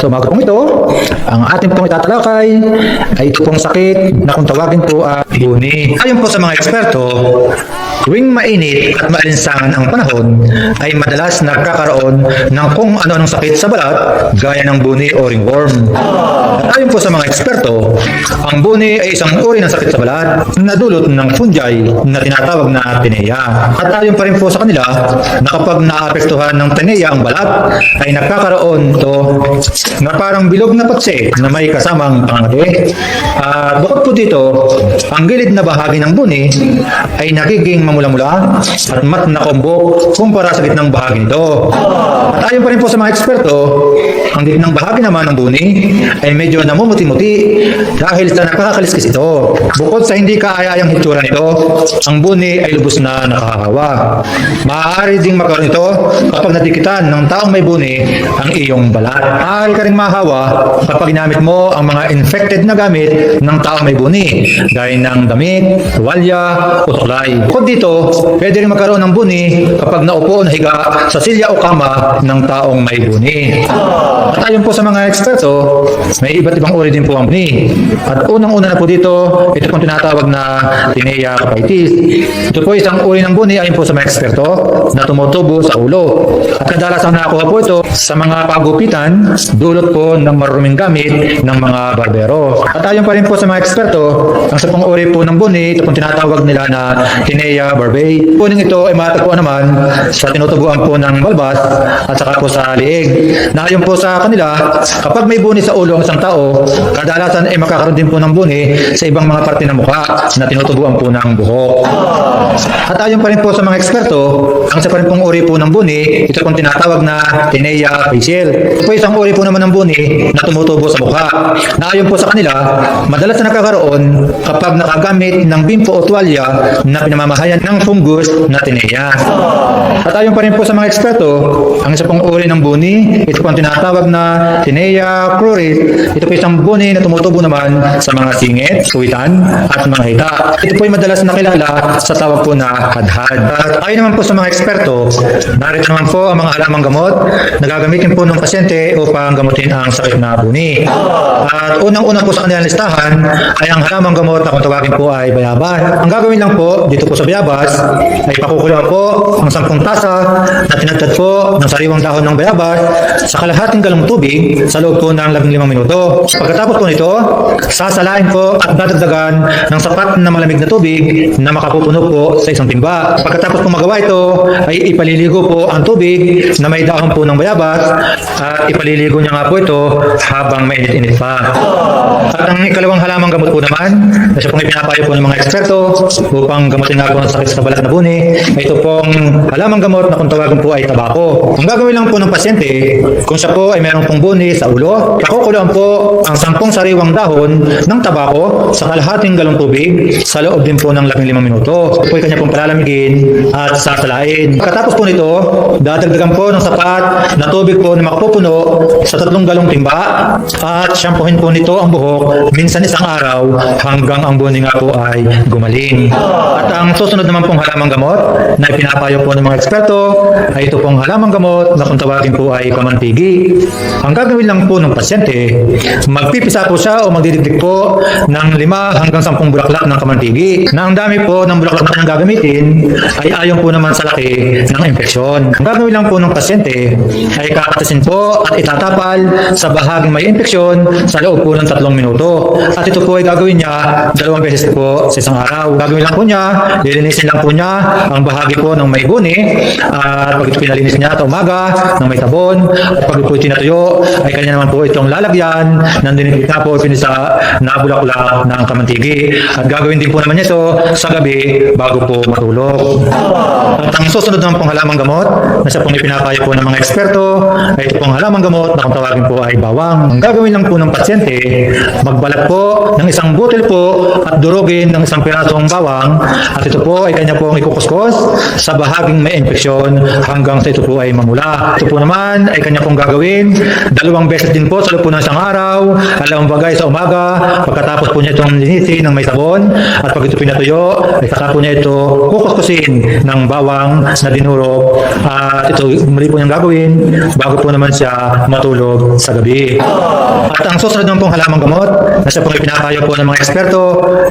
At sa umaga pong ito, ang ating pong itatalakay ay ito pong sakit na kung tawagin po ay buni. Ayon po sa mga eksperto, tuwing mainit at maalinsangan ang panahon, ay madalas nagkakaroon ng kung ano-anong sakit sa balat gaya ng buni o ringworm. At ayon po sa mga eksperto, ang buni ay isang uri ng sakit sa balat na dulot ng fungi na tinatawag na tinea. At ayon pa rin po sa kanila na kapag naapektuhan ng tinea ang balat, ay nagkakaroon ito na parang bilog na patse na may kasamang pangati. At bukod po dito, ang gilid na bahagi ng buni ay nagiging mamula-mula at mat na kumbok kumpara sa gitnang bahagi nito. At ayon pa rin po sa mga eksperto, ang gitnang bahagi naman ng buni ay medyo namumuti-muti dahil sa nakakaliskis ito. Bukod sa hindi kaaya-ayang hitsura nito, ang buni ay lubos na nakakahawa. Maaari ding magkaroon ito kapag natikitan ng taong may buni ang iyong balat. Maaari ka rin mahawa kapag ginamit mo ang mga infected na gamit ng taong may buni, gaya ng damit, tuwalya o suklay. Bukod dito, pwede rin magkaroon ng buni kapag naupo o nahiga sa silya o kama ng taong may buni. At ayon po sa mga eksperto, may iba't ibang uri din po ang buni. At unang-una na po dito, ito pong tinatawag na Tinea capitis. Ito po isang uri ng buni ayon po sa mga eksperto na tumutubo sa ulo. At kadalasan nakuha po ito sa mga pagupitan, dulot po ng maruming gamit ng mga barbero. At ayon pa rin po sa mga eksperto, ang sa pong uri po ng buni, ito pong tinatawag nila na Tinea barbae. Puning ito ay matagpuan naman sa tinutubuan po ng balbas at saka po sa liig. Na ayon po sa kanila, kapag may buni sa ulo ang isang tao, kadalasan ay makakaroon din po ng buni sa ibang mga parte ng mukha na tinutubuan po ng buhok. At ayon pa rin po sa mga eksperto, ang isa pa rin pong uri po ng buni, ito pong tinatawag na Tinea facial. Ito po isang uri po naman ng buni na tumutubo sa mukha. Na ayon po sa kanila, madalas na nakakaroon kapag nakagamit ng bimpo o tuwalya na pinamamahayan ng fungus na Tinea. At ayon pa rin po sa mga eksperto, ang isa pong uri ng buni, ito pong tinatawag na Tinea cruris. Ito po isang buni na tumutubo naman sa mga singit, suwitan, at mga hita. Ito po ay madalas nakilala sa tawag po na hadhad. At ayon naman po sa mga eksperto, narito naman po ang mga halamang gamot na gagamitin po ng pasyente upang gamutin ang sakit na buni. At unang-una po sa kanilang listahan ay ang halamang gamot na kung tawagin po ay bayabas. Ang gagawin lang po dito po sa bayabas ay pakukuluan po ang 10 tasa na tinagtad po ng sariwang dahon ng bayabas sa kalahating galong tubig sa loob po ng 15 minuto. Pagkatapos po nito, sasalain po at dadagdagan ng sapat na malamig na tubig na makapupuno po sa isang timba. Pagkatapos po magawa ito, ay ipaliligo po ang tubig na may dahon po ng bayabas at ipaliligo niya nga po ito habang mainit-init pa. At ang ikalawang halamang gamot po naman, na siya pong ipinapayo po ng mga eksperto upang gamutin nga po ang sakit sa balat na buni, ay ito pong halamang gamot na kung tawagin po ay tabako. Ang gagawin lang po ng pasyente, kung siya po ay meron pong buni sa ulo, pakukuluan po ang 10 sariwang dahon ng tabako sa kalahating galong tubig sa loob din po ng 15 minuto. Ito po ay kanya pong palalamigin at sasalain. Pagkatapos po nito, dadagdagan po ng sapat na tubig po na makapupuno sa 3 galong timba at shampoohin po nito ang buhok minsan isang araw hanggang ang buni nga po ay gumaling. At ang susunod naman pong halamang gamot na ipinapayo po ng mga eksperto ay ito pong halamang gamot na kung tawagin po ay kamantigi. Ang gagawin lang po ng pasyente, magpipisa po siya o magdidikdik po ng 5 hanggang 10 bulaklak ng kamantigi na ang dami po ng bulaklak na gagamitin ay ayon po naman sa laki ng infeksyon. Ang gagawin lang po ng pasyente ay kakatasin po at itatapal sa bahaging may infeksyon sa loob po ng 3 minuto. At ito po ay gagawin niya 2 beses po sa isang araw. Gagawin lang po niya, lilinisin lang po niya ang bahagi po ng may buni at pag ito pinalinis niya sa umaga ng may sabon at pag ito tinatuyo ay kanya naman po itong lalagyan ng dinidikit na po pinisa na bulaklak ng kamantigi. At gagawin din po naman niya ito sa gabi bago po matulog. At ang susunod naman pong halamang gamot na siya pong ipinapayo po ng mga eksperto ay ito pong halamang gamot na kung tawagin po ay bawang. Ang gagawin lang po ng pasyente, magbalat po ng isang butil po at durugin ng isang pirasong bawang at ito po ay kanya pong ikukuskos sa bahaging may infeksyon hanggang sa ito po ay mamula. Ito po naman ay kanya pong gagawin 2 beses din po sa loob po ng isang araw araw, alam bagay sa umaga, pagkatapos po niya itong linisin ng may sabon, at pag ito pinatuyo, ay saka po niya ito kukuskusin ng bawang na dinurog, at ito muli po niyang gagawin bago po naman siya matulog sa gabi. At ang susunod naman pong halamang gamot na siya pong ipinapayo po ng mga eksperto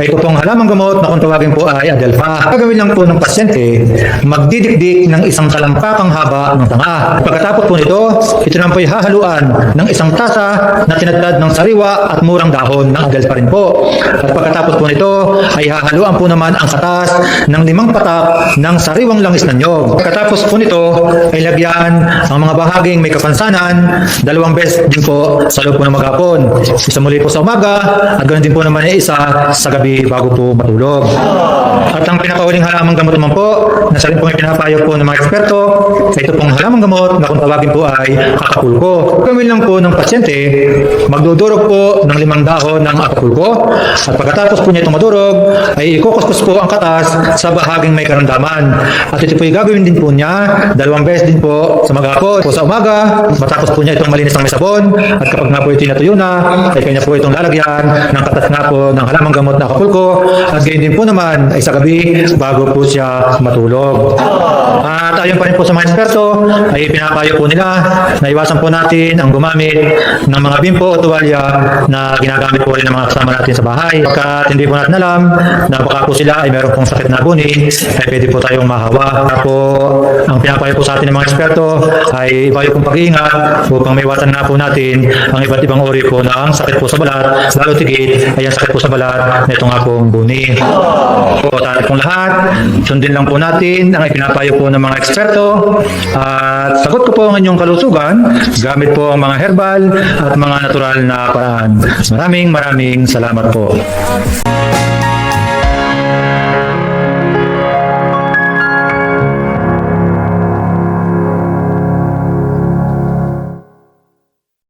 ay ito pong halamang gamot na kung tawagin po ay Adelpha. Gagawin lang po ng pasyente, magdidikdik ng isang talampakang haba ng tanga. Pagkatapos po nito, ito naman po ay hahaluan ng isang tasa na tinadtad ng sariwa at murang dahon ng Adelpha rin po. At pagkatapos po nito ay hahaluan po naman ang katas ng 5 patak ng sariwang langis na nyog. Pagkatapos po nito ay lagyan ang mga bahaging may kapansanan 2 beses din po sa loob po ng maghapon. Isa muli po sa umaga at ganoon din po naman ay isa sa gabi bago po matulog. At ang pinakahuling halamang gamot naman po na sa rin pong ipinapayo po ng mga eksperto ay ito pong halamang gamot na kung tawagin po ay Acapulco. Gawin lang po ng pasyente, magdudurog po ng 5 dahon ng Acapulco at pagkatapos po niya itong madurog ay ikukuskus po ang katas sa bahaging may karamdaman. At ito po ay gagawin din po niya 2 beses din po sa maghapon. Po sa umaga, matapos po niya itong malinis ng may sabon at kapag nga po ito natuyo na, ay kanya po itong lalagyan ng katas nga po ng halamang gamot na Acapulco at gayon din po naman ay sa gabi bago po siya matulog. At ayon pa rin po sa mga eksperto ay pinapayo po nila na iwasan po natin ang gumamit ng mga bimpo o tuwalya na ginagamit po rin ng mga kasama natin sa bahay. Pagkat hindi po natin alam na baka po sila ay meron pong sakit na buni, ay pwede po tayong mahawa. Po, ang pinapayo po sa atin ng mga eksperto ay ibayo pong pag-iingat upang may iwasan na po natin ang iba't ibang uri po ng sakit po sa balat, lalo tigit ay ang sakit po sa balat na ito nga pong buni. Po, tayo pong lahat, sundin lang po natin ang ipinapayo po ng mga eksperto at sagot ko po ang inyong kalusugan gamit po ang mga herbal at mga natural na paraan. Maraming salamat po.